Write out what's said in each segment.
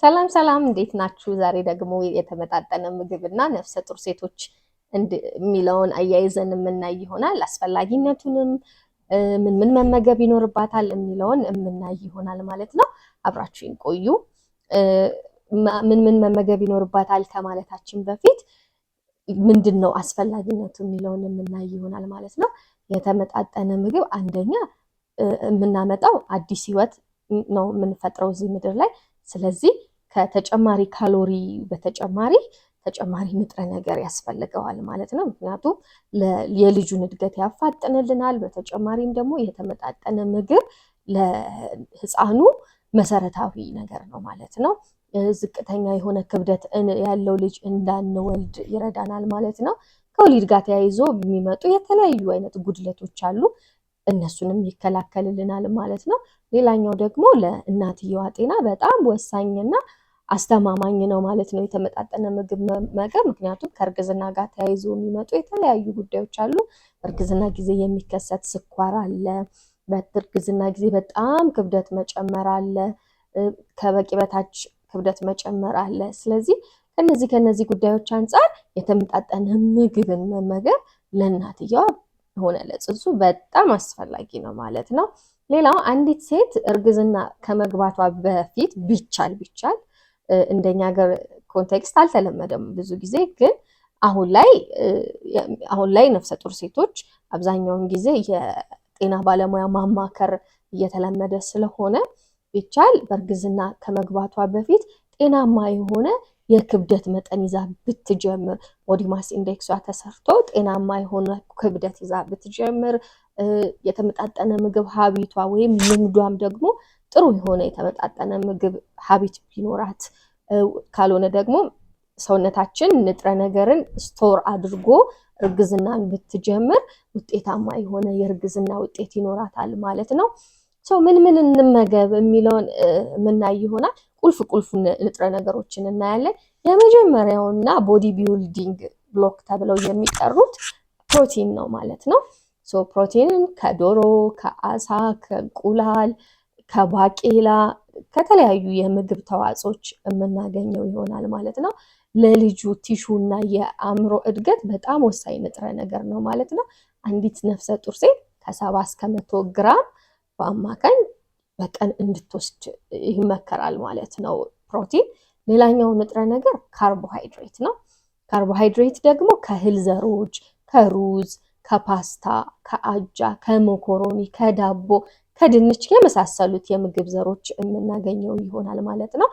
ሰላም ሰላም እንዴት ናችሁ? ዛሬ ደግሞ የተመጣጠነ ምግብና ነፍሰ ጡር ሴቶች የሚለውን አያይዘን የምናይ ይሆናል። አስፈላጊነቱንም ምን ምን መመገብ ይኖርባታል የሚለውን የምናይ ይሆናል ማለት ነው። አብራችሁን ቆዩ። ምን ምን መመገብ ይኖርባታል ከማለታችን በፊት ምንድነው አስፈላጊነቱ የሚለውን የምናይ ይሆናል ማለት ነው። የተመጣጠነ ምግብ አንደኛ የምናመጣው አዲስ ህይወት ነው የምንፈጥረው እዚህ ምድር ላይ። ስለዚህ ከተጨማሪ ካሎሪ በተጨማሪ ተጨማሪ ንጥረ ነገር ያስፈልገዋል ማለት ነው። ምክንያቱም የልጁን እድገት ያፋጥንልናል። በተጨማሪም ደግሞ የተመጣጠነ ምግብ ለህፃኑ መሰረታዊ ነገር ነው ማለት ነው። ዝቅተኛ የሆነ ክብደት ያለው ልጅ እንዳንወልድ ይረዳናል ማለት ነው። ከወሊድ ጋር ተያይዞ የሚመጡ የተለያዩ አይነት ጉድለቶች አሉ፣ እነሱንም ይከላከልልናል ማለት ነው። ሌላኛው ደግሞ ለእናትየዋ ጤና በጣም ወሳኝና አስተማማኝ ነው ማለት ነው የተመጣጠነ ምግብ መመገብ። ምክንያቱም ከእርግዝና ጋር ተያይዞ የሚመጡ የተለያዩ ጉዳዮች አሉ። በእርግዝና ጊዜ የሚከሰት ስኳር አለ፣ በእርግዝና ጊዜ በጣም ክብደት መጨመር አለ፣ ከበቂ በታች ክብደት መጨመር አለ። ስለዚህ ከነዚህ ጉዳዮች አንጻር የተመጣጠነ ምግብን መመገብ ለእናትየዋ ሆነ ለጽንሱ በጣም አስፈላጊ ነው ማለት ነው። ሌላው አንዲት ሴት እርግዝና ከመግባቷ በፊት ቢቻል እንደኛ ሀገር ኮንቴክስት አልተለመደም ብዙ ጊዜ፣ ግን አሁን ላይ ነፍሰ ጡር ሴቶች አብዛኛውን ጊዜ የጤና ባለሙያ ማማከር እየተለመደ ስለሆነ ቢቻል በእርግዝና ከመግባቷ በፊት ጤናማ የሆነ የክብደት መጠን ይዛ ብትጀምር፣ ቦዲ ማስ ኢንዴክሷ ተሰርቶ ጤናማ የሆነ ክብደት ይዛ ብትጀምር፣ የተመጣጠነ ምግብ ሀቢቷ ወይም ልምዷም ደግሞ ጥሩ የሆነ የተመጣጠነ ምግብ ሀቢት ቢኖራት፣ ካልሆነ ደግሞ ሰውነታችን ንጥረ ነገርን ስቶር አድርጎ እርግዝናን ብትጀምር ውጤታማ የሆነ የእርግዝና ውጤት ይኖራታል ማለት ነው። ምን ምን እንመገብ የሚለውን የምናይ ይሆናል። ቁልፍ ንጥረ ነገሮችን እናያለን። የመጀመሪያውና ቦዲ ቢልዲንግ ብሎክ ተብለው የሚጠሩት ፕሮቲን ነው ማለት ነው። ፕሮቲንን ከዶሮ፣ ከአሳ፣ ከእንቁላል፣ ከባቄላ፣ ከተለያዩ የምግብ ተዋጽኦች የምናገኘው ይሆናል ማለት ነው። ለልጁ ቲሹና የአእምሮ እድገት በጣም ወሳኝ ንጥረ ነገር ነው ማለት ነው። አንዲት ነፍሰ ጡር ሴት ከ70 እስከ 100 ግራም በአማካኝ በቀን እንድትወስድ ይመከራል ማለት ነው ፕሮቲን። ሌላኛው ንጥረ ነገር ካርቦሃይድሬት ነው። ካርቦሃይድሬት ደግሞ ከእህል ዘሮች፣ ከሩዝ፣ ከፓስታ፣ ከአጃ፣ ከመኮሮኒ፣ ከዳቦ፣ ከድንች የመሳሰሉት የምግብ ዘሮች የምናገኘው ይሆናል ማለት ነው።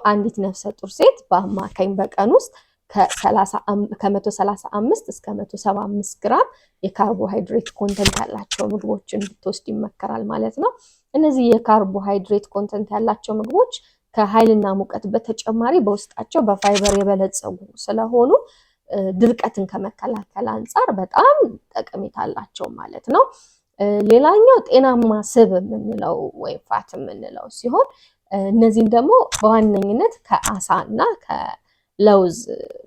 አንዲት ነፍሰ ጡር ሴት በአማካኝ በቀን ውስጥ ከ135 እስከ 175 ግራም የካርቦሃይድሬት ኮንተንት ያላቸው ምግቦችን ብትወስድ ይመከራል ማለት ነው። እነዚህ የካርቦሃይድሬት ኮንተንት ያላቸው ምግቦች ከኃይልና ሙቀት በተጨማሪ በውስጣቸው በፋይበር የበለጸጉ ስለሆኑ ድርቀትን ከመከላከል አንጻር በጣም ጠቀሜታ አላቸው ማለት ነው። ሌላኛው ጤናማ ስብ የምንለው ወይም ፋት የምንለው ሲሆን እነዚህም ደግሞ በዋነኝነት ከአሳ እና ከለውዝ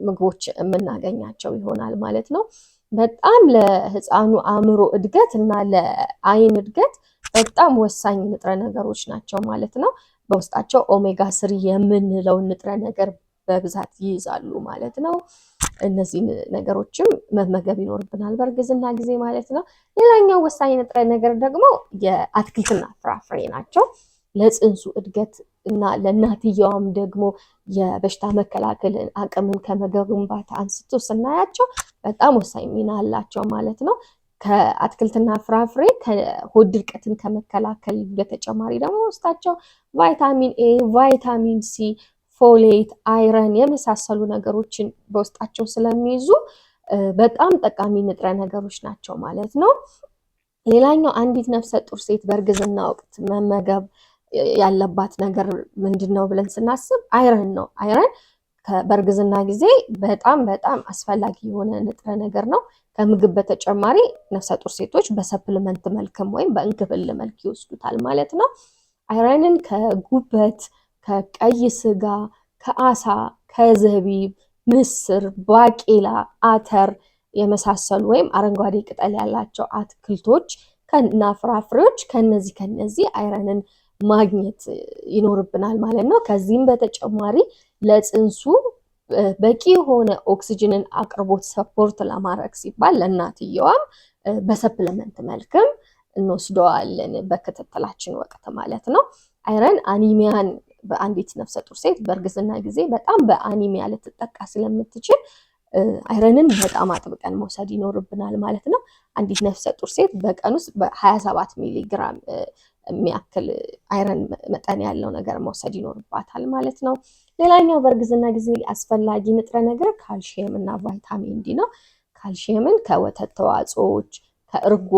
ምግቦች የምናገኛቸው ይሆናል ማለት ነው። በጣም ለህፃኑ አእምሮ እድገት እና ለአይን እድገት በጣም ወሳኝ ንጥረ ነገሮች ናቸው ማለት ነው። በውስጣቸው ኦሜጋ 3 የምንለው ንጥረ ነገር በብዛት ይይዛሉ ማለት ነው። እነዚህ ነገሮችም መመገብ ይኖርብናል በእርግዝና ጊዜ ማለት ነው። ሌላኛው ወሳኝ ንጥረ ነገር ደግሞ የአትክልትና ፍራፍሬ ናቸው። ለጽንሱ እድገት እና ለእናትየዋም ደግሞ የበሽታ መከላከል አቅምን ከመገንባት አንስቶ ስናያቸው በጣም ወሳኝ ሚና አላቸው ማለት ነው። ከአትክልትና ፍራፍሬ ከሆድ ድርቀትን ከመከላከል በተጨማሪ ደግሞ ውስጣቸው ቫይታሚን ኤ፣ ቫይታሚን ሲ፣ ፎሌት፣ አይረን የመሳሰሉ ነገሮችን በውስጣቸው ስለሚይዙ በጣም ጠቃሚ ንጥረ ነገሮች ናቸው ማለት ነው። ሌላኛው አንዲት ነፍሰ ጡር ሴት በእርግዝና ወቅት መመገብ ያለባት ነገር ምንድነው ብለን ስናስብ አይረን ነው። አይረን በእርግዝና ጊዜ በጣም አስፈላጊ የሆነ ንጥረ ነገር ነው። ከምግብ በተጨማሪ ነፍሰ ጡር ሴቶች በሰፕልመንት መልክም ወይም በእንክብል መልክ ይወስዱታል ማለት ነው። አይረንን ከጉበት፣ ከቀይ ስጋ፣ ከአሳ፣ ከዘቢብ፣ ምስር፣ ባቄላ፣ አተር የመሳሰሉ ወይም አረንጓዴ ቅጠል ያላቸው አትክልቶች እና ፍራፍሬዎች ከነዚህ አይረንን ማግኘት ይኖርብናል ማለት ነው። ከዚህም በተጨማሪ ለጽንሱ በቂ የሆነ ኦክሲጅንን አቅርቦት ሰፖርት ለማድረግ ሲባል ለእናትየዋም በሰፕሊመንት መልክም እንወስደዋለን በክትትላችን ወቅት ማለት ነው። አይረን አኒሚያን በአንዲት ነፍሰ ጡር ሴት በእርግዝና ጊዜ በጣም በአኒሚያ ልትጠቃ ስለምትችል አይረንን በጣም አጥብቀን መውሰድ ይኖርብናል ማለት ነው። አንዲት ነፍሰ ጡር ሴት በቀን ውስጥ በ27 ሚሊግራም የሚያክል አይረን መጠን ያለው ነገር መውሰድ ይኖርባታል ማለት ነው። ሌላኛው በእርግዝና ጊዜ አስፈላጊ ንጥረ ነገር ካልሽየም እና ቫይታሚን ዲ ነው። ካልሽየምን ከወተት ተዋጽኦዎች፣ ከእርጎ፣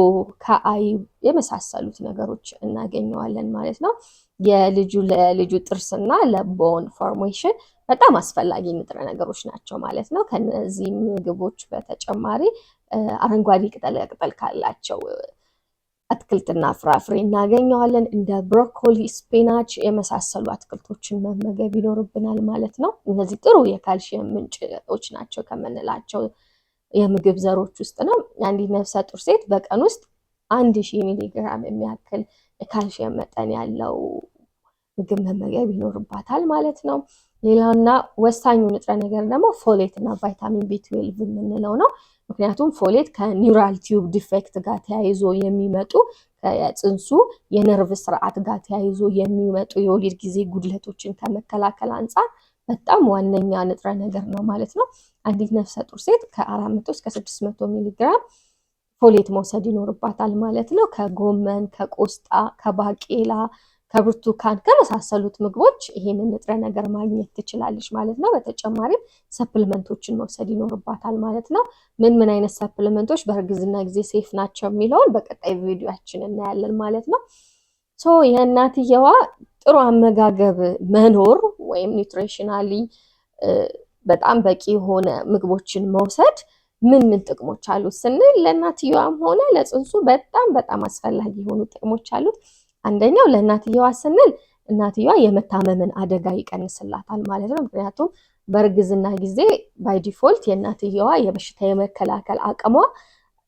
ከአይብ የመሳሰሉት ነገሮች እናገኘዋለን ማለት ነው። ለልጁ ጥርስና ለቦን ፎርሜሽን በጣም አስፈላጊ ንጥረ ነገሮች ናቸው ማለት ነው። ከነዚህ ምግቦች በተጨማሪ አረንጓዴ ቅጠል ካላቸው አትክልትና ፍራፍሬ እናገኘዋለን። እንደ ብሮኮሊ፣ ስፒናች የመሳሰሉ አትክልቶችን መመገብ ይኖርብናል ማለት ነው። እነዚህ ጥሩ የካልሽየም ምንጮች ናቸው ከምንላቸው የምግብ ዘሮች ውስጥ ነው። አንዲት ነፍሰ ጡር ሴት በቀን ውስጥ 1000 ሚሊግራም የሚያክል የካልሽየም መጠን ያለው ምግብ መመገብ ይኖርባታል ማለት ነው። ሌላውና ወሳኙ ንጥረ ነገር ደግሞ ፎሌት እና ቫይታሚን ቢ12 የምንለው ነው። ምክንያቱም ፎሌት ከኒውራል ቲዩብ ዲፌክት ጋር ተያይዞ የሚመጡ ከጽንሱ የነርቭ ስርዓት ጋር ተያይዞ የሚመጡ የወሊድ ጊዜ ጉድለቶችን ከመከላከል አንጻር በጣም ዋነኛ ንጥረ ነገር ነው ማለት ነው። አንዲት ነፍሰ ጡር ሴት ከ400 እስከ 600 ሚሊግራም ፎሌት መውሰድ ይኖርባታል ማለት ነው። ከጎመን፣ ከቆስጣ፣ ከባቄላ፣ ከብርቱካን ከመሳሰሉት ምግቦች ይሄንን ንጥረ ነገር ማግኘት ትችላለች ማለት ነው። በተጨማሪም ሰፕሊመንቶችን መውሰድ ይኖርባታል ማለት ነው። ምን አይነት ሰፕሊመንቶች በእርግዝና ጊዜ ሴፍ ናቸው የሚለውን በቀጣይ ቪዲዮአችን እናያለን ማለት ነው። የእናትየዋ ጥሩ አመጋገብ መኖር ወይም ኒውትሪሽናሊ በጣም በቂ የሆነ ምግቦችን መውሰድ ምን ጥቅሞች አሉት ስንል ለእናትየዋም ሆነ ለጽንሱ በጣም አስፈላጊ የሆኑ ጥቅሞች አሉት። አንደኛው ለእናትየዋ ስንል እናትየዋ የመታመምን አደጋ ይቀንስላታል ማለት ነው። ምክንያቱም በእርግዝና ጊዜ ባይ ዲፎልት የእናትየዋ የበሽታ የመከላከል አቅሟ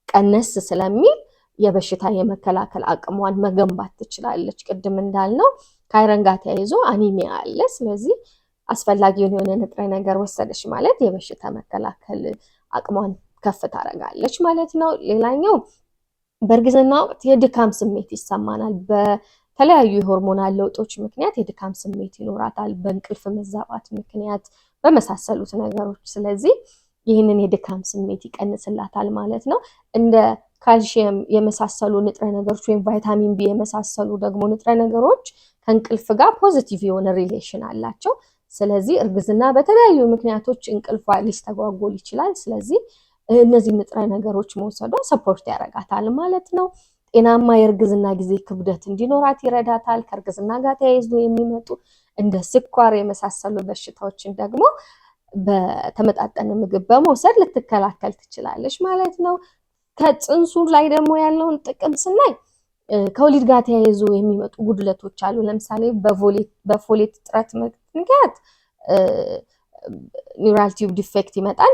ቀነስ ስለሚል የበሽታ የመከላከል አቅሟን መገንባት ትችላለች። ቅድም እንዳልነው ከአይረን ጋር ተያይዞ አኒሚያ አለ። ስለዚህ አስፈላጊውን የሆነ ንጥረ ነገር ወሰደች ማለት የበሽታ መከላከል አቅሟን ከፍ ታደርጋለች ማለት ነው። ሌላኛው በእርግዝና ወቅት የድካም ስሜት ይሰማናል። በተለያዩ የሆርሞናል ለውጦች ምክንያት የድካም ስሜት ይኖራታል፣ በእንቅልፍ መዛባት ምክንያት በመሳሰሉት ነገሮች። ስለዚህ ይህንን የድካም ስሜት ይቀንስላታል ማለት ነው። እንደ ካልሽየም የመሳሰሉ ንጥረ ነገሮች ወይም ቫይታሚን ቢ የመሳሰሉ ደግሞ ንጥረ ነገሮች ከእንቅልፍ ጋር ፖዚቲቭ የሆነ ሪሌሽን አላቸው። ስለዚህ እርግዝና በተለያዩ ምክንያቶች እንቅልፏ ሊስተጓጎል ይችላል። ስለዚህ እነዚህ ንጥረ ነገሮች መውሰዷ ሰፖርት ያደርጋታል ማለት ነው። ጤናማ የእርግዝና ጊዜ ክብደት እንዲኖራት ይረዳታል። ከእርግዝና ጋር ተያይዞ የሚመጡ እንደ ስኳር የመሳሰሉ በሽታዎችን ደግሞ በተመጣጠነ ምግብ በመውሰድ ልትከላከል ትችላለች ማለት ነው። ከጽንሱ ላይ ደግሞ ያለውን ጥቅም ስናይ ከወሊድ ጋር ተያይዞ የሚመጡ ጉድለቶች አሉ። ለምሳሌ በፎሌት እጥረት ምክንያት ኒውራል ቲዩብ ዲፌክት ይመጣል።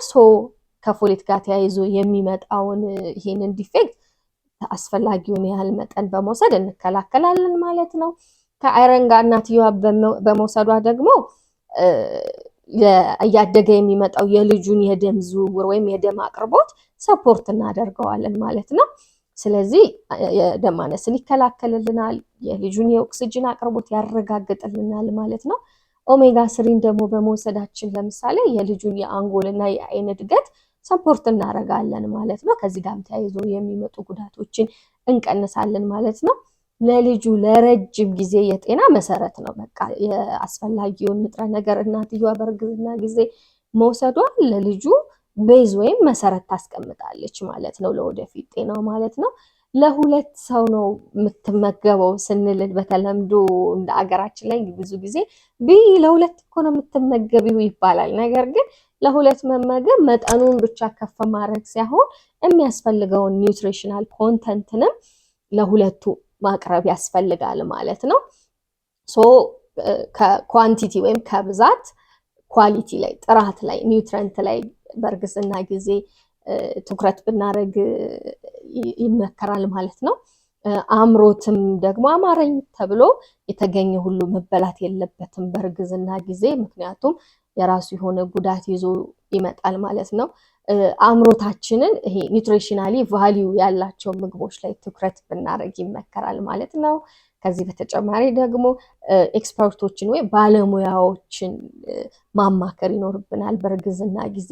ከፎሌት ጋር ተያይዞ የሚመጣውን ይሄንን ዲፌክት አስፈላጊውን ያህል መጠን በመውሰድ እንከላከላለን ማለት ነው። ከአይረን ጋር እናትየዋ በመውሰዷ ደግሞ እያደገ የሚመጣው የልጁን የደም ዝውውር ወይም የደም አቅርቦት ሰፖርት እናደርገዋለን ማለት ነው። ስለዚህ የደም ማነስን ይከላከልልናል፣ የልጁን የኦክሲጅን አቅርቦት ያረጋግጥልናል ማለት ነው። ኦሜጋ ስሪን ደግሞ በመውሰዳችን ለምሳሌ የልጁን የአንጎልና የአይን እድገት ሰፖርት እናደርጋለን ማለት ነው። ከዚህ ጋርም ተያይዞ የሚመጡ ጉዳቶችን እንቀንሳለን ማለት ነው። ለልጁ ለረጅም ጊዜ የጤና መሰረት ነው። በቃ የአስፈላጊውን ንጥረ ነገር እናትየዋ በእርግዝና ጊዜ መውሰዷ ለልጁ ቤዝ ወይም መሰረት ታስቀምጣለች ማለት ነው፣ ለወደፊት ጤናው ማለት ነው። ለሁለት ሰው ነው የምትመገበው ስንል በተለምዶ እንደ አገራችን ላይ ብዙ ጊዜ ለሁለት እኮ ነው የምትመገቢው ይባላል። ነገር ግን ለሁለት መመገብ መጠኑን ብቻ ከፍ ማድረግ ሳይሆን የሚያስፈልገውን ኒውትሪሽናል ኮንተንትንም ለሁለቱ ማቅረብ ያስፈልጋል ማለት ነው። ከኳንቲቲ ወይም ከብዛት ኳሊቲ ላይ ጥራት ላይ ኒውትረንት ላይ በእርግዝና ጊዜ ትኩረት ብናደርግ ይመከራል ማለት ነው። አምሮትም ደግሞ አማረኝ ተብሎ የተገኘ ሁሉ መበላት የለበትም በእርግዝና ጊዜ፣ ምክንያቱም የራሱ የሆነ ጉዳት ይዞ ይመጣል ማለት ነው። አምሮታችንን ይሄ ኒውትሪሽናሊ ቫሊዩ ያላቸው ምግቦች ላይ ትኩረት ብናደርግ ይመከራል ማለት ነው። ከዚህ በተጨማሪ ደግሞ ኤክስፐርቶችን ወይ ባለሙያዎችን ማማከር ይኖርብናል። በእርግዝና ጊዜ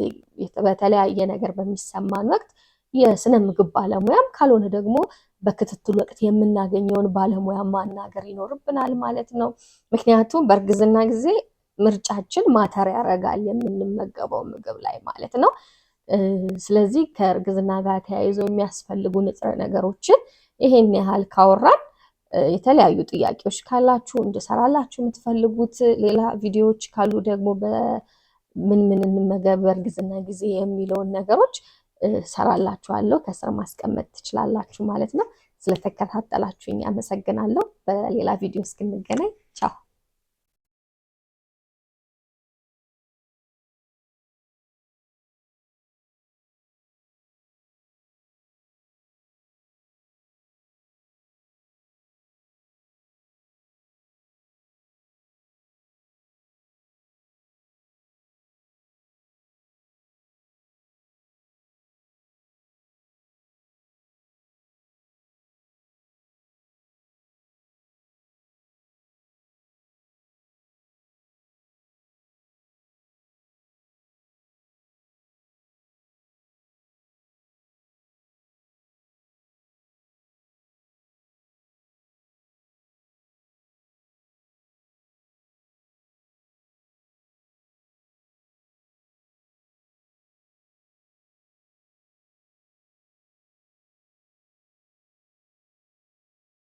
በተለያየ ነገር በሚሰማን ወቅት የስነ ምግብ ባለሙያም ካልሆነ ደግሞ በክትትል ወቅት የምናገኘውን ባለሙያ ማናገር ይኖርብናል ማለት ነው። ምክንያቱም በእርግዝና ጊዜ ምርጫችን ማተር ያደርጋል የምንመገበው ምግብ ላይ ማለት ነው። ስለዚህ ከእርግዝና ጋር ተያይዘው የሚያስፈልጉ ንጥረ ነገሮችን ይሄን ያህል ካወራን፣ የተለያዩ ጥያቄዎች ካላችሁ እንድሰራላችሁ የምትፈልጉት ሌላ ቪዲዮዎች ካሉ ደግሞ በምን እንመገብ በእርግዝና ጊዜ የሚለውን ነገሮች ሰራላችኋለሁ፣ ከስር ማስቀመጥ ትችላላችሁ ማለት ነው። ስለተከታተላችሁኝ አመሰግናለሁ። በሌላ ቪዲዮ እስክንገናኝ ቻው።